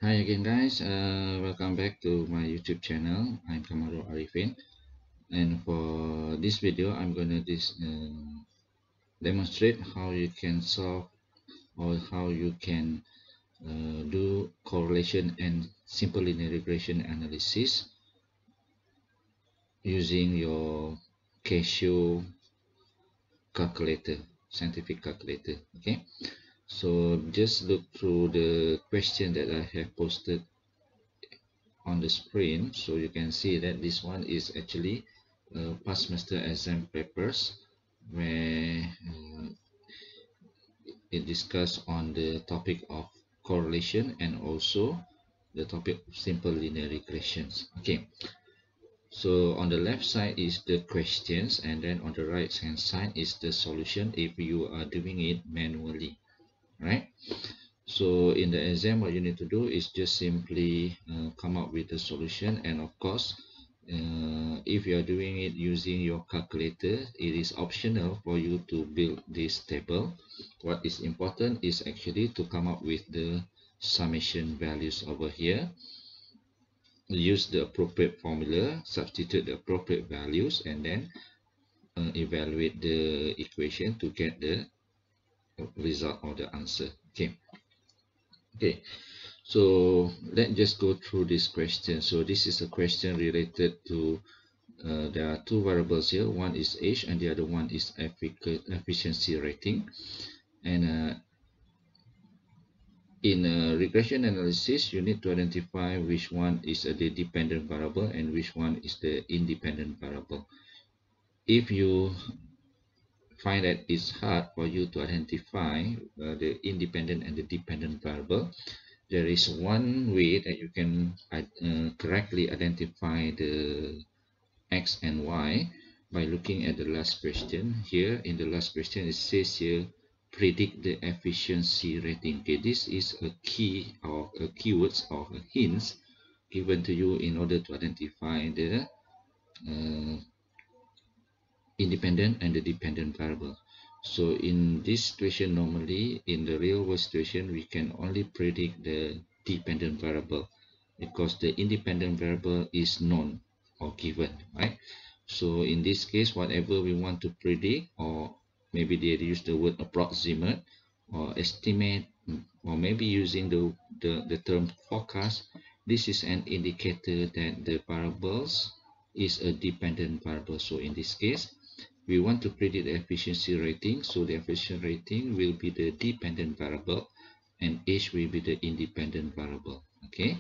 Hi again, guys. Welcome back to my YouTube channel. I'm Kamaru Arifin, and for this video, I'm gonna demonstrate how you can solve or how you can do correlation and simple linear regression analysis using your Casio calculator, scientific calculator. Okay, so just look through the question that I have posted on the screen, so you can see that this one is actually past semester exam papers where it discuss on the topic of correlation and also the topic of simple linear regressions. Okay, so on the left side is the questions, and then on the right hand side is the solution if you are doing it manually, right? So in the exam, what you need to do is just simply come up with the solution, and of course, if you are doing it using your calculator, it is optional for you to build this table. What is important is actually to come up with the summation values over here. Use the appropriate formula, substitute the appropriate values, and then evaluate the equation to get the result or the answer. Okay. So let's just go through this question. So this is a question related to there are two variables here. One is age and the other one is efficiency rating. And in regression analysis, you need to identify which one is the dependent variable and which one is the independent variable. If you find that it's hard for you to identify the independent and the dependent variable, there is one way that you can correctly identify the x and y by looking at the last question. Here in the last question, it says here predict the efficiency rating. Okay, this is a key or a keywords or a hints given to you in order to identify the independent and the dependent variable. So in this situation, normally in the real world situation, we can only predict the dependent variable because the independent variable is known or given, right? So in this case, whatever we want to predict, or maybe they use the word approximate or estimate, or maybe using the term forecast, this is an indicator that the variables is a dependent variable. So in this case, we want to predict the efficiency rating, so the efficiency rating will be the dependent variable and age will be the independent variable. Okay,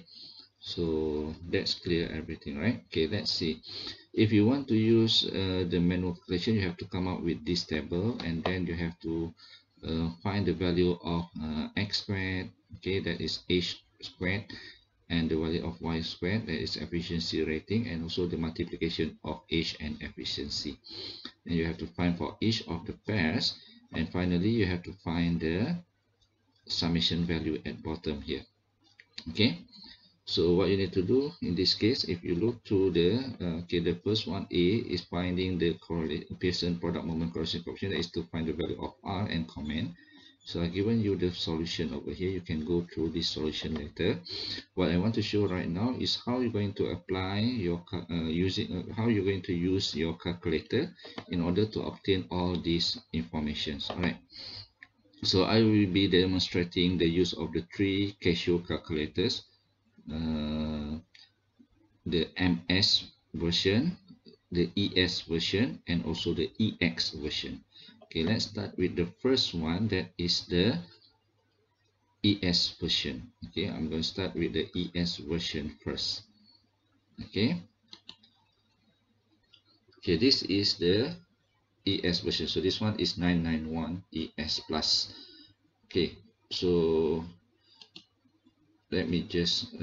so that's clear everything, right? Okay, let's see. If you want to use the manual calculation, you have to come up with this table, and then you have to find the value of x squared, okay, that is age squared, and the value of y squared, that is efficiency rating, and also the multiplication of age and efficiency. And you have to find for each of the pairs, and finally you have to find the summation value at bottom here. Okay, so what you need to do in this case, if you look to the first one, A is finding the Pearson product moment correlation coefficient, that is to find the value of R and comment. So I've given you the solution over here. You can go through this solution later. What I want to show right now is how you're going to apply your how you're going to use your calculator in order to obtain all these informations. All right. So I will be demonstrating the use of the three Casio calculators, the MS version, the ES version, and also the EX version. Okay, let's start with the first one, that is the ES version. Okay, I'm going to start with the ES version first. Okay, this is the ES version. So this one is 991 ES plus. Okay, so let me just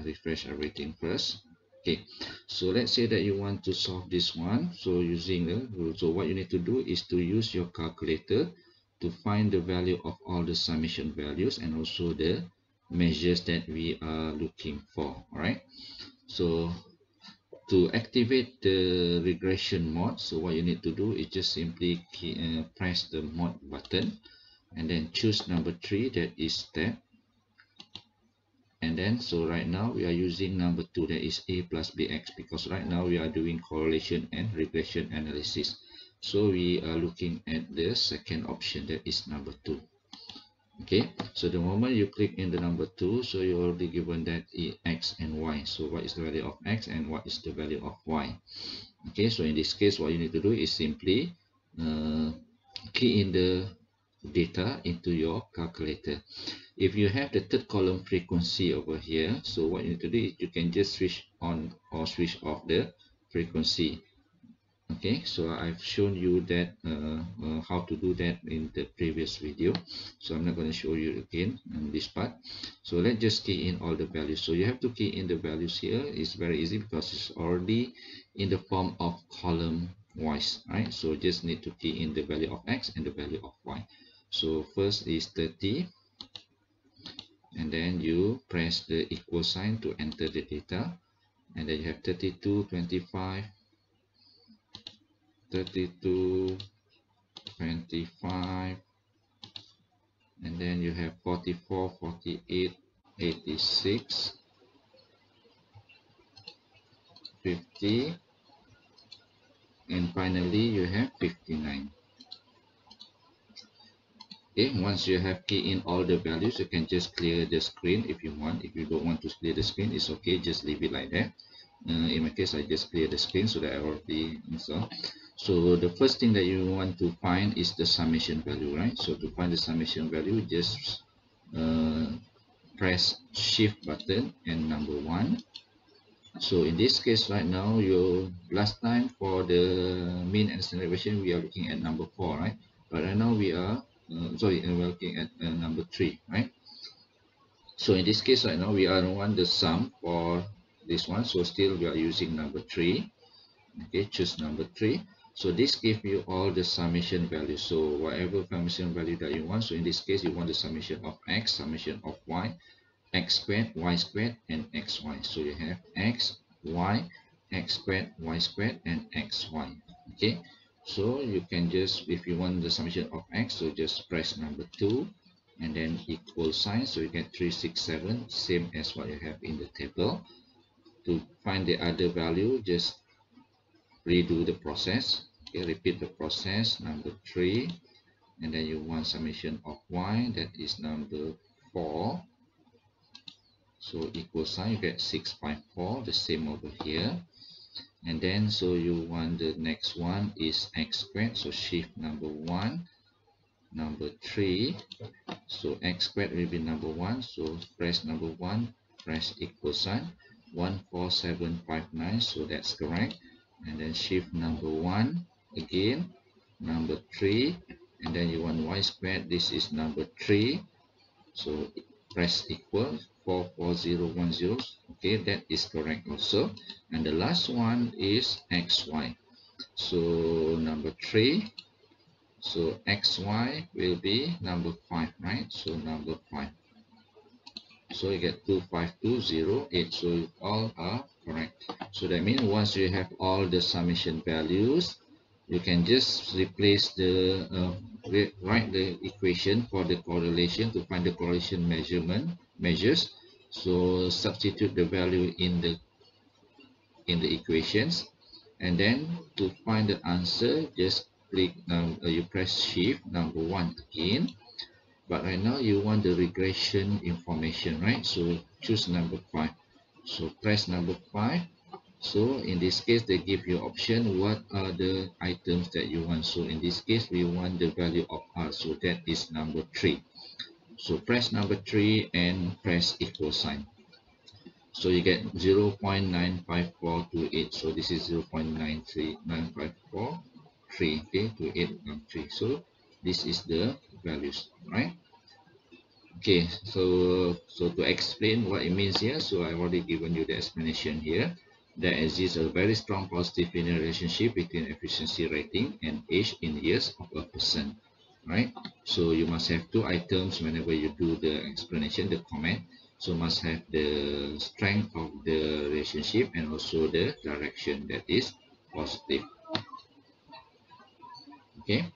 refresh everything first. Okay, so let's say that you want to solve this one. So so what you need to do is to use your calculator to find the value of all the summation values and also the measures that we are looking for. All right, so to activate the regression mode, so what you need to do is just simply press the mode button and then choose number 3, that is step. And then so right now we are using number 2, that is a plus bx, because right now we are doing correlation and regression analysis. So we are looking at the second option, that is number 2. Okay, so the moment you click in the number 2, so you're already given that x and y. So what is the value of x and what is the value of y? Okay, so in this case what you need to do is simply key in the data into your calculator. If you have the third column frequency over here, so what you need to do is you can just switch on or switch off the frequency. Okay, so I've shown you that how to do that in the previous video, so I'm not going to show you again in this part. So let's just key in all the values. So you have to key in the values here. It's very easy because it's already in the form of column wise, right? So just need to key in the value of x and the value of y. So first is 30, and then you press the equal sign to enter the data, and then you have 32, 25, 32, 25, and then you have 44, 48, 86, 50, and finally you have 59. Okay, once you have keyed in all the values, you can just clear the screen if you want. If you don't want to clear the screen, it's okay, just leave it like that. In my case, I just clear the screen so that I already installed. So the first thing that you want to find is the summation value, right? So to find the summation value, just press shift button and number 1. So in this case right now, your last time for the mean and standard deviation, we are looking at number 4, right? But right now we are we're looking at number 3, right? So in this case right now, we are want the sum for this one, so still we are using number 3. Okay, choose number 3. So this gives you all the summation value. So whatever summation value that you want. So in this case, you want the summation of x, summation of y, x squared, y squared, and xy. So you have x, y, x squared, y squared, and xy. Okay, so you can just, if you want the summation of x, so just press number 2 and then equal sign. So you get 367, same as what you have in the table. To find the other value, just redo the process. Okay, repeat the process, number 3, and then you want summation of y, that is number 4. So equal sign, you get 654, the same over here. And then so you want the next one is x squared, so shift number 1, number 3. So x squared will be number 1, so press number 1, press equal sign, 14759, so that's correct. And then shift number 1 again, number 3, and then you want y squared, this is number 3, so press equal, 44010. Okay, that is correct also. And the last one is xy, so number 3, so xy will be number 5, right? So number 5, so you get 25208. So all are correct. So that means once you have all the summation values, you can just replace the write the equation for the correlation to find the correlation measures. So substitute the value in the equations, and then to find the answer, just click you press shift number 1 again. But right now you want the regression information, right? So choose number 5. So press number 5. So in this case, they give you option what are the items that you want. So in this case, we want the value of r, so that is number 3. So press number 3 and press equal sign. So you get 0.95428. So this is 0.93954. 3, okay, 2813. So this is the values, right? Okay, so to explain what it means here, so I've already given you the explanation here. There exists a very strong positive linear relationship between efficiency rating and age in years of a person, right? So you must have two items whenever you do the explanation, the comment. So must have the strength of the relationship and also the direction that is positive. Okay,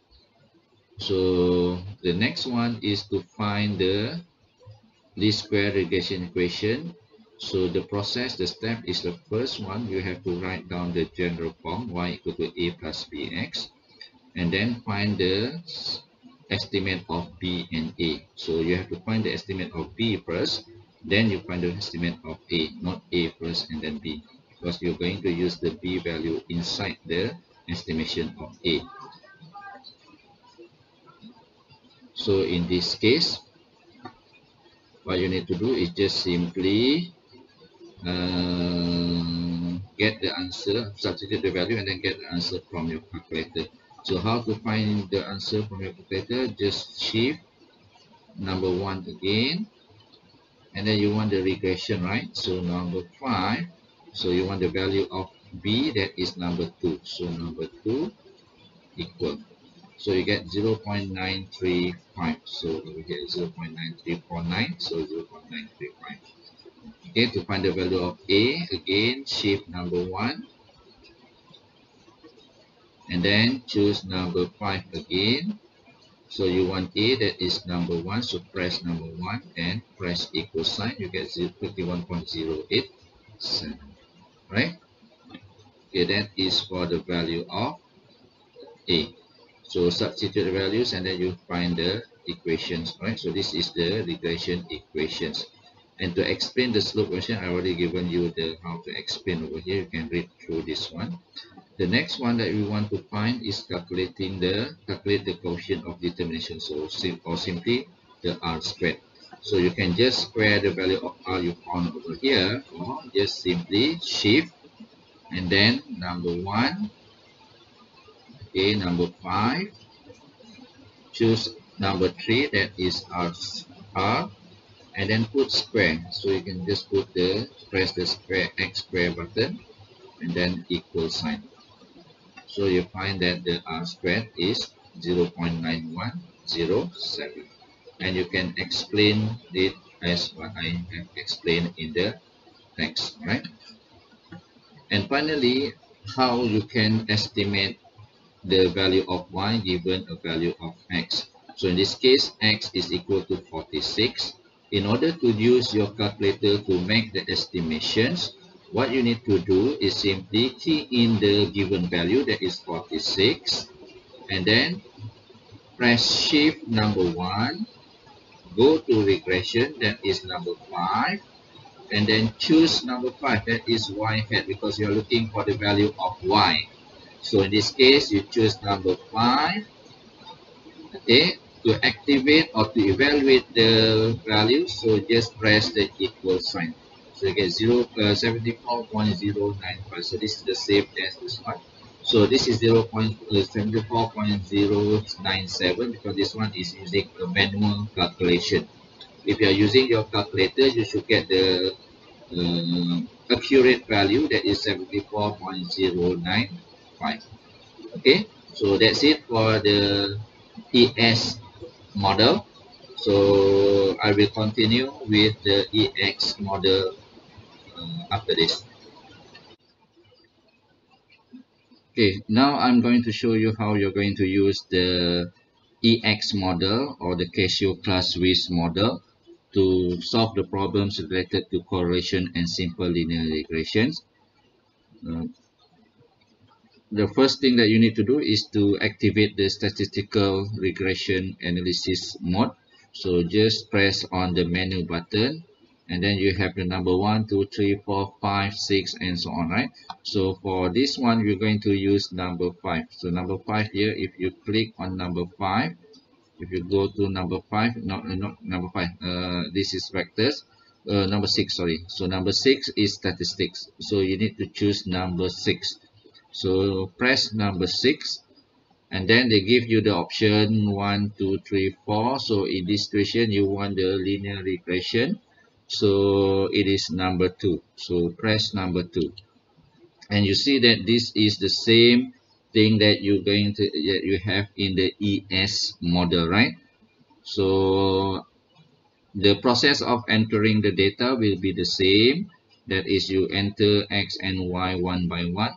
so the next one is to find the least square regression equation. So the process, the step is the first one. You have to write down the general form y equal to a plus bx, and then find the estimate of b and a. So you have to find the estimate of b first, then you find the estimate of a, not a first and then b, because you're going to use the b value inside the estimation of a. So in this case, what you need to do is just simply get the answer, substitute the value, and then get the answer from your calculator. So how to find the answer from your calculator? Just shift number 1 again, and then you want the regression, right? So number 5, so you want the value of b, that is number 2. So number 2 equal, so you get 0.935. So we get 0.9349, so 0.935. Okay, to find the value of a, again shift number 1, and then choose number 5 again. So you want a, that is number 1, so press number 1 and press equal sign, you get 51.087, right? Okay, that is for the value of a. So substitute the values and then you find the equations, right? So this is the regression equations. And to explain the slope function, I already given you the how to explain over here. You can read through this one. The next one that we want to find is calculate the coefficient of determination. So simply the r squared. So you can just square the value of r you found over here, or just simply shift and then number 1, okay, number 5, choose number 3, that is r, and then put square. So you can just put press the square x square button and then equal sign. So you find that the r squared is 0.9107, and you can explain it as what I have explained in the text, right? And finally, how you can estimate the value of y given a value of x. So in this case, x is equal to 46. In order to use your calculator to make the estimations, what you need to do is simply key in the given value, that is 46, and then press shift number 1, go to regression, that is number 5, and then choose number 5, that is y hat, because you are looking for the value of y. So in this case, you choose number 5, okay, to activate or to evaluate the value. So just press the equal sign. So you get 74.095. So this is the same as this one. So this is 0.74.097 because this one is using a manual calculation. If you are using your calculator, you should get the accurate value, that is 74.095. Okay, so that's it for the ES model. So I will continue with the EX model after this. Okay, now I'm going to show you how you're going to use the EX model or the Casio-Clausewitz model to solve the problems related to correlation and simple linear regressions. The first thing that you need to do is to activate the statistical regression analysis mode. So just press on the menu button, and then you have the number 1, 2, 3, 4, 5, 6, and so on, right? So for this one, we're going to use number 5. So number 5 here, if you click on number 5, if you go to number 5, not number 5, this is vectors. Number 6, sorry. So number 6 is statistics. So you need to choose number 6. So press number 6, and then they give you the option 1, 2, 3, 4. So in this situation, you want the linear regression. So it is number 2. So press number 2, and you see that this is the same thing that you have in the ES model, right? So the process of entering the data will be the same. That is, you enter X and Y one by one.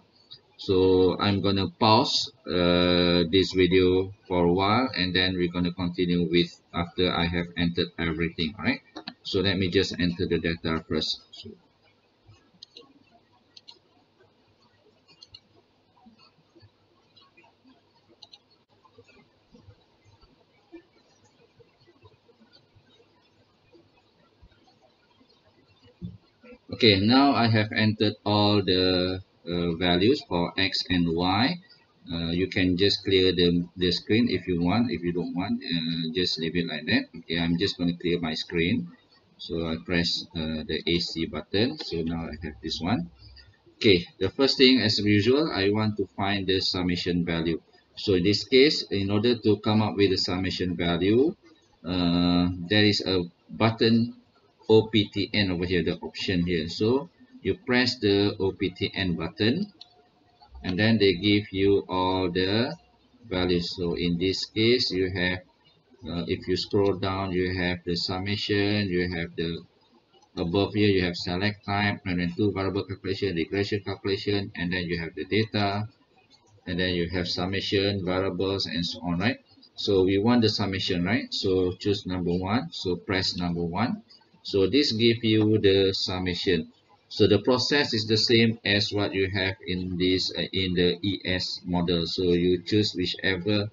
So I'm gonna pause this video for a while, and then we're gonna continue with after I have entered everything. All right. So let me just enter the data first. Okay, now I have entered all the values for X and Y. You can just clear the screen if you want. If you don't want, just leave it like that. Okay, I'm just going to clear my screen. So I press the AC button. So now I have this one. Okay, the first thing as usual, I want to find the summation value. So in this case, in order to come up with the summation value, there is a button OPTN over here, the option here. So you press the OPTN button and then they give you all the values. So in this case, you have, if you scroll down, you have the summation, you have the above here, you have select type, and then two variable calculation, regression calculation, and then you have the data, and then you have summation, variables, and so on, right? So we want the summation, right? So choose number one. So press number one. So this gives you the summation. So the process is the same as what you have in this in the ES model. So you choose whichever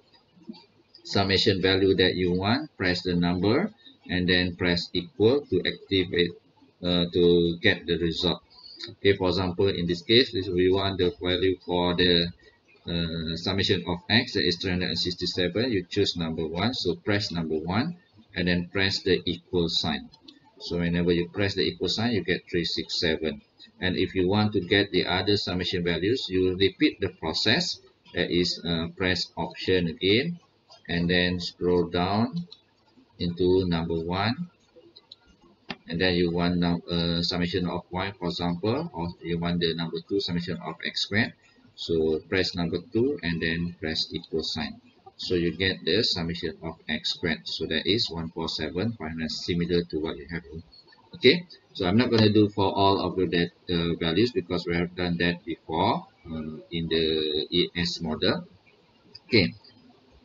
summation value that you want, press the number, and then press equal to activate to get the result. Okay, for example, in this case, we want the value for the summation of x, that is 367. You choose number one, so press number one, and then press the equal sign. So whenever you press the equal sign, you get 367. And if you want to get the other summation values, you repeat the process. That is, press option again, and then scroll down into number one, and then you want now summation of y, for example, or you want the number two summation of x squared. So press number two and then press equal sign. So you get the summation of x squared. So that is 147, similar to what you have. Okay, so I'm not going to do for all of the values because we have done that before in the ES model. Okay,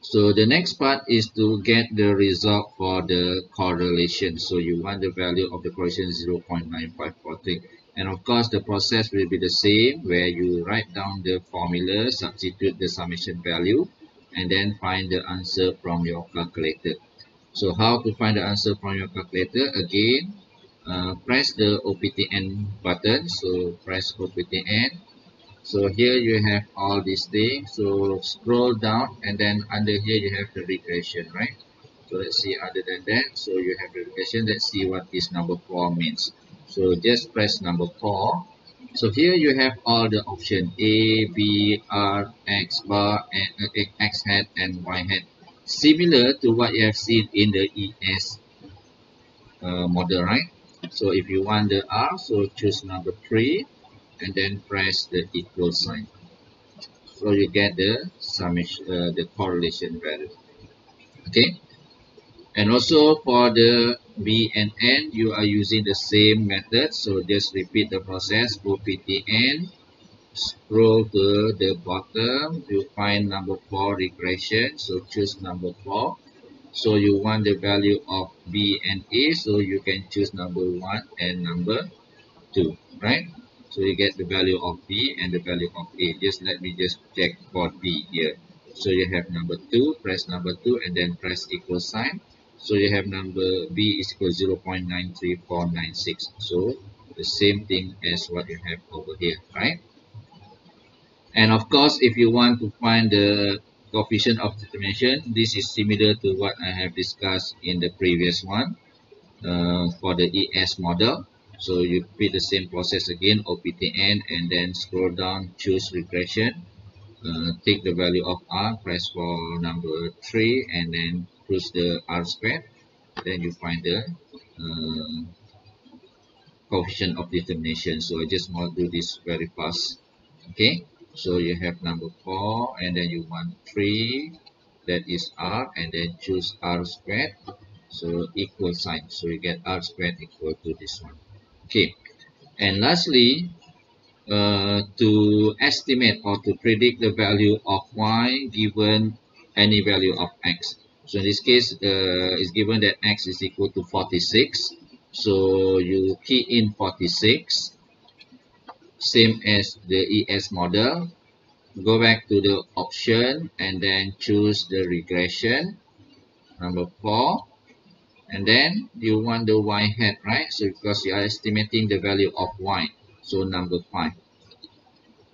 so the next part is to get the result for the correlation. So you want the value of the correlation 0.9543. And of course, the process will be the same where you write down the formula, substitute the summation value, and then find the answer from your calculator. So how to find the answer from your calculator? Again, press the OPTN button. So press OPTN. So here you have all these things. So scroll down and then under here you have the regression, right? So let's see other than that. So you have the regression. Let's see what this number 4 means. So just press number 4. So here you have all the options A, B, R, X bar, and X hat and Y hat. Similar to what you have seen in the ES model, right? So if you want the R, so choose number 3 and then press the equal sign. So you get the summation, the correlation value. Okay, and also for the B and N, you are using the same method. So just repeat the process. OPTN, scroll to the bottom, you find number 4 regression. So choose number 4. So you want the value of B and A, so you can choose number 1 and number 2, right? So you get the value of B and the value of A. Just let me just check for B here. So you have number 2, press number 2 and then press equal sign. So you have number B is equal 0.93496. So the same thing as what you have over here, right? And of course, if you want to find the coefficient of determination, this is similar to what I have discussed in the previous one for the ES model. So you repeat the same process again, OPTN, and then scroll down, choose regression, take the value of R, press for number 3, and then choose the R squared. Then you find the coefficient of determination. So I just want to do this very fast. Okay, so you have number 4, and then you want 3, that is R, and then choose R squared. So equal sign. So you get R squared equal to this one. Okay, and lastly, to estimate or to predict the value of y given any value of x. So in this case, it's given that x is equal to 46. So you key in 46, same as the ES model. Go back to the option and then choose the regression, number 4. And then you want the y hat, right? So because you are estimating the value of y, so number 5.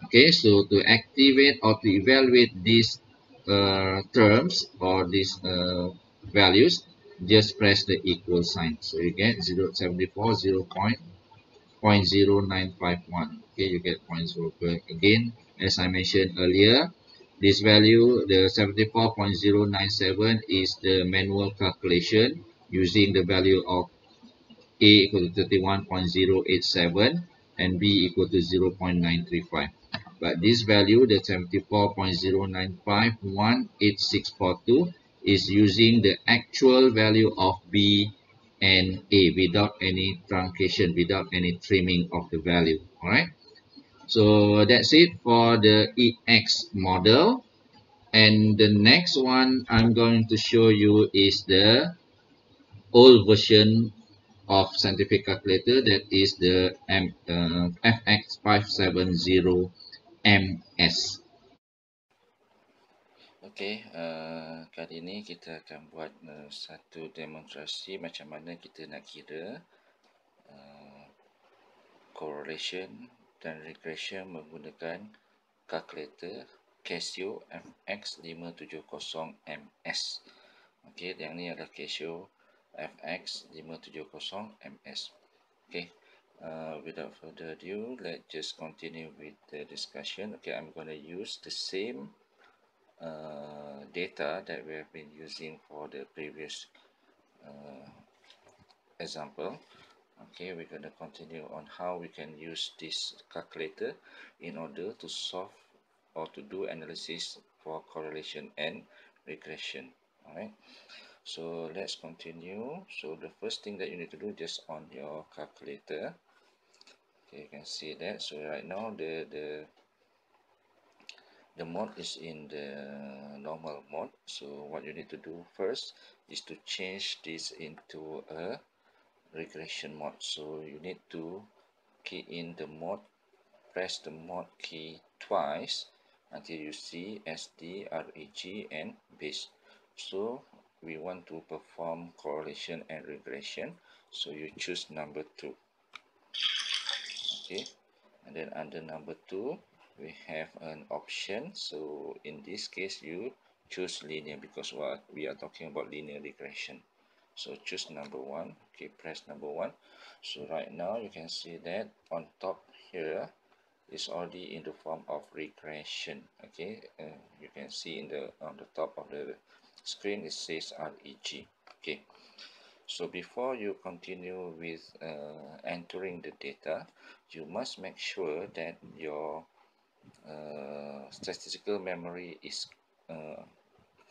Okay, so to activate or to evaluate these terms or these values, just press the equal sign. So you get 0.74, 0.0951. Okay, you get 0.04. Again, as I mentioned earlier, this value, the 74.097, is the manual calculation using the value of A equal to 31.087 and B equal to 0.935. But this value, the 74.0951864 is using the actual value of B and A without any truncation, without any trimming of the value. Alright. So that's it for the EX model. And the next one I'm going to show you is the old version of scientific calculator, that is the FX570MS. Okey, kali ini kita akan buat satu demonstrasi macam mana kita nak kira correlation dan regression menggunakan kalkulator Casio FX570MS. Okey, yang ni adalah Casio FX570MS. Okay, without further ado, let's just continue with the discussion. Okay, I'm going to use the same data that we have been using for the previous example. Okay, we're going to continue on how we can use this calculator in order to solve or to do analysis for correlation and regression. Alright, so let's continue. So the first thing that you need to do, just on your calculator. Okay, you can see that. So right now the mode is in the normal mode. So what you need to do first is to change this into a regression mode. So you need to key in the mode, press the mode key twice until you see SD, REG and base. So we want to perform correlation and regression, so you choose number 2. Okay, and then under number 2 we have an option. So in this case you choose linear, because what we are talking about linear regression. So choose number 1. Okay, press number 1. So right now you can see that on top here is already in the form of regression. Okay, you can see in the on the top of the screen it says REG. Okay, so before you continue with entering the data, you must make sure that your statistical memory is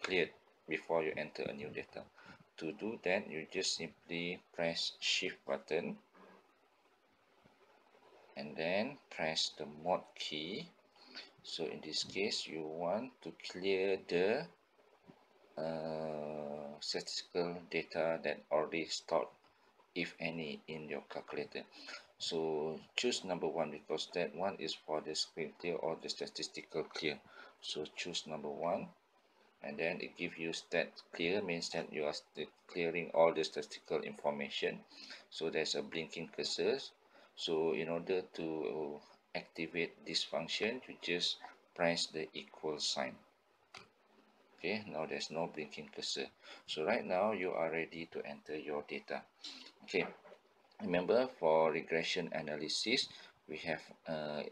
cleared before you enter a new data. To do that, you just simply press shift button and then press the mode key. So in this case you want to clear the statistical data that already stored, if any, in your calculator. So choose number 1 because that one is for the screen clear or the statistical clear. So choose number 1 and then it gives you stat clear, means that you are clearing all the statistical information. So there's a blinking cursor. So in order to activate this function, you just press the equal sign. Okay, now there's no blinking cursor. So right now you are ready to enter your data. Okay, remember for regression analysis we have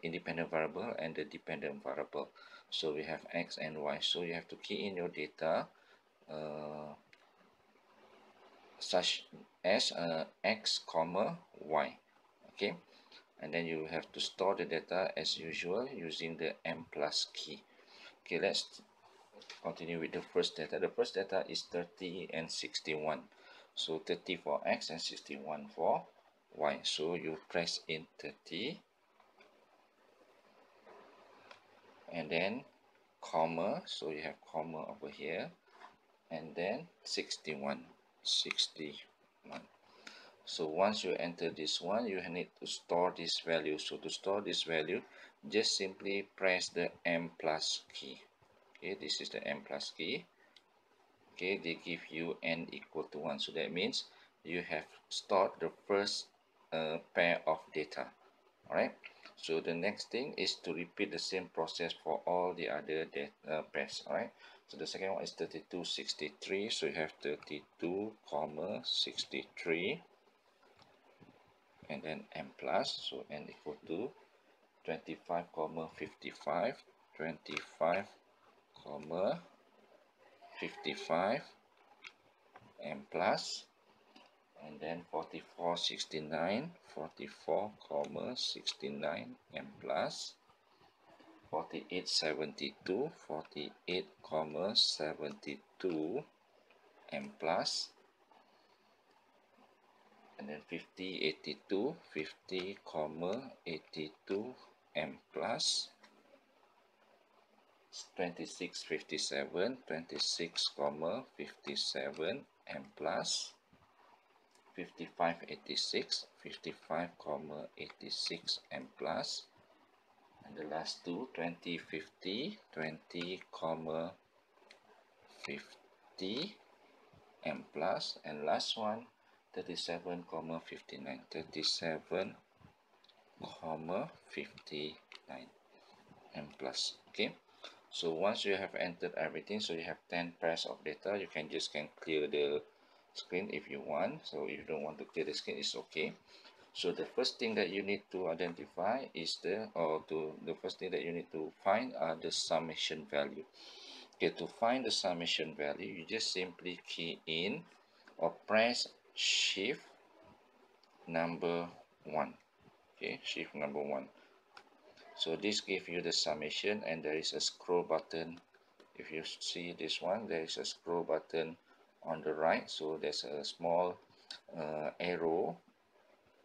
independent variable and the dependent variable. So we have x and y. So you have to key in your data such as x comma y. Okay, and then you have to store the data as usual using the m plus key. Okay, let's continue with the first data. The first data is 30 and 61. So 30 for x and 61 for y. So you press in 30 and then comma, so you have comma over here, and then 61. So once you enter this one, you need to store this value. So to store this value, just simply press the M plus key. Okay, this is the M plus key. Okay, they give you n equal to 1. So that means you have stored the first pair of data. Alright, so the next thing is to repeat the same process for all the other pairs. Alright, so the second one is 3263. So you have 32 comma 63 and then m plus, so n equal to 25 comma 55, 25 comma 55 m plus, and then 44 69, 44 comma 69 m plus, 48 72, 48 comma 72 m plus, and then 50 82, 50 comma 82 m plus, 26 57, 26 comma 57 m plus, 55 86, 55 comma 86 m plus, and the last two 20 50, 20 comma 50 m plus, and last one 37 comma 59, 37 comma 59 m plus. Okay, so once you have entered everything, so you have 10 pairs of data, you can clear the screen if you want. So if you don't want to clear the screen, it's okay. So the first thing that you need to identify is the first thing that you need to find are the summation value. Okay, to find the summation value, you just simply key in or press shift number 1. Okay, shift number 1. So this gives you the summation, and there is a scroll button. If you see this one, there is a scroll button on the right. So there's a small arrow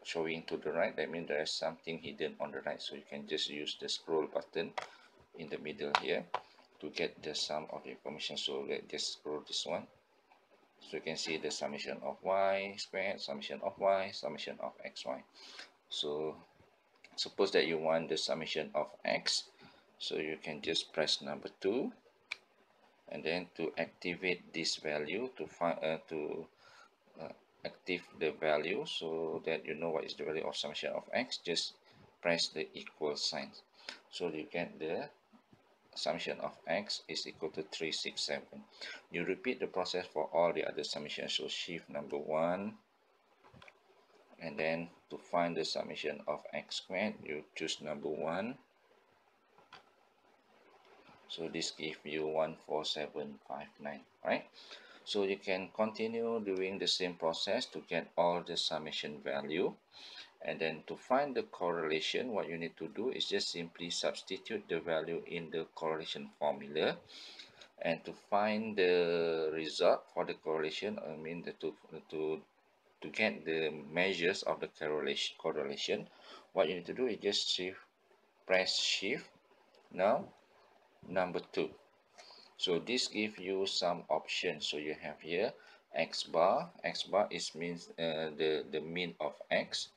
showing to the right. That means there is something hidden on the right. So you can just use the scroll button in the middle here to get the sum of the information. So let's just scroll this one. So you can see the summation of y squared, summation of y, summation of xy. So suppose that you want the summation of x, so you can just press number 2, and then to activate this value, to find active the value so that you know what is the value of summation of x, just press the equal sign. So you get the summation of x is equal to 367. You repeat the process for all the other summations. So shift number 1, and then to find the summation of x squared, you choose number 1. So this gives you 14759, right? So you can continue doing the same process to get all the summation value. And then to find the correlation, what you need to do is just simply substitute the value in the correlation formula. And to find the result for the correlation, I mean to get the measures of the correlation, what you need to do is just press shift now number 2. So this gives you some options. So you have here x bar. X bar is means the mean of x,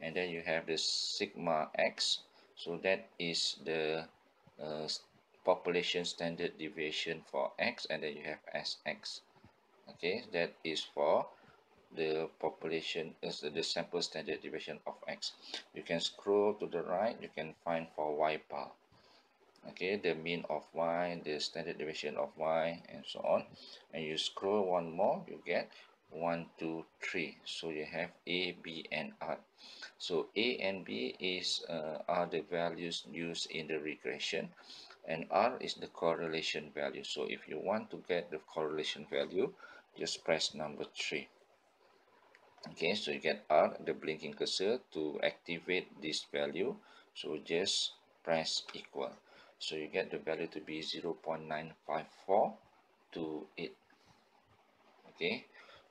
and then you have the sigma x. So that is the population standard deviation for x, and then you have sx. Okay, that is for the population is the sample standard deviation of x. You can scroll to the right, you can find for y bar. Okay, the mean of y, the standard deviation of y, and so on. And you scroll one more, you get 1 2 3. So you have a, b, and r. So a and b are the values used in the regression, and r is the correlation value. So if you want to get the correlation value, just press number 3. Okay, so you get r, the blinking cursor. To activate this value, so just press equal. So you get the value to be 0.95428. Okay,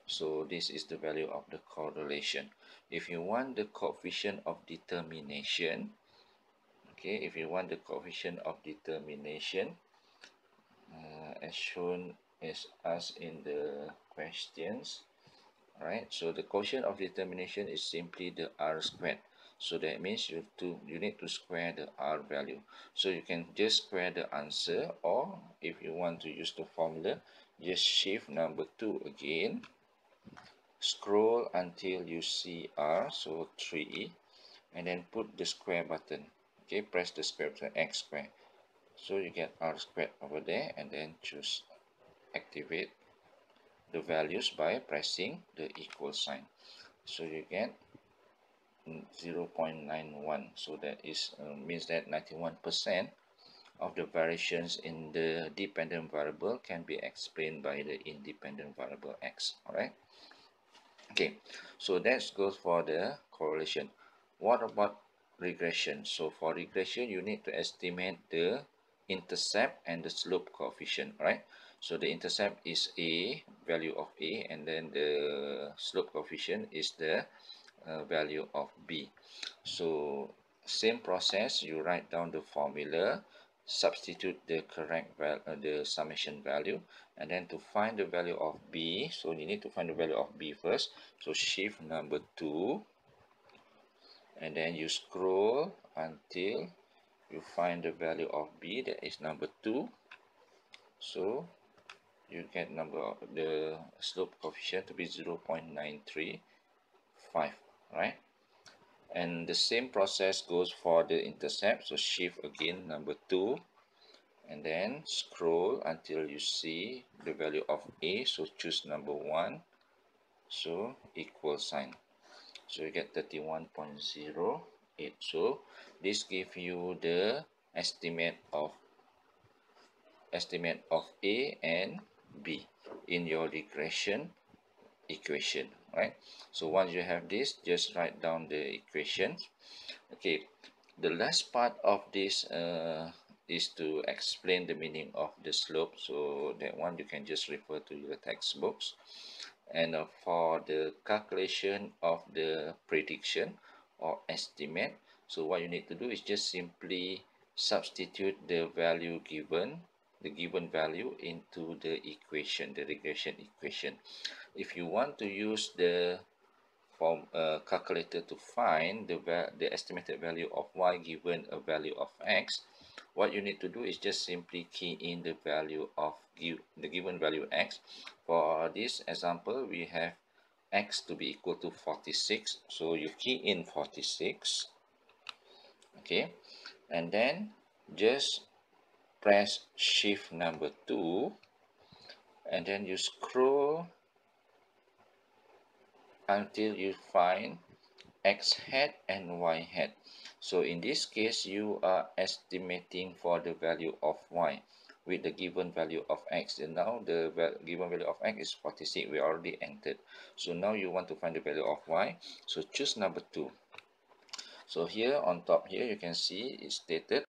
so this is the value of the correlation. If you want the coefficient of determination, okay, if you want the coefficient of determination, as shown as in the questions, Alright, so the quotient of determination is simply the r squared. So that means you need to square the r value. So you can just square the answer, or if you want to use the formula, just shift number 2 again, scroll until you see r, so 3, and then put the square button. Okay, press the square button, x squared. So you get r squared over there, and then choose activate the values by pressing the equal sign. So you get 0.91. So that is means that 91% of the variations in the dependent variable can be explained by the independent variable x. All right. Okay, so that goes for the correlation. What about regression? So for regression, you need to estimate the intercept and the slope coefficient, right? So the intercept is a value of a, and then the slope coefficient is the value of b. So same process, you write down the formula, substitute the correct the summation value, and then to find the value of b, so you need to find the value of b first. So shift number 2, and then you scroll until you find the value of b, that is number 2. So you get number of the slope coefficient to be 0.935, right? And the same process goes for the intercept. So shift again number 2, and then scroll until you see the value of a, so choose number 1, so equal sign. So you get 31.08. So this gives you the estimate of a and b in your regression equation, right? So once you have this, just write down the equations. Okay, the last part of this is to explain the meaning of the slope. So that one you can just refer to your textbooks. And for the calculation of the prediction or estimate, so what you need to do is just simply substitute the value given, the given value, into the equation, the regression equation. If you want to use the calculator to find the estimated value of y given a value of x, what you need to do is just simply key in the value of the given value x. For this example, we have x to be equal to 46, so you key in 46, okay, and then just press shift number 2, and then you scroll until you find x hat and y hat. So in this case, you are estimating for the value of y with the given value of x, and now the given value of x is 46. We already entered. So now you want to find the value of y, so choose number 2. So here on top here, you can see it's stated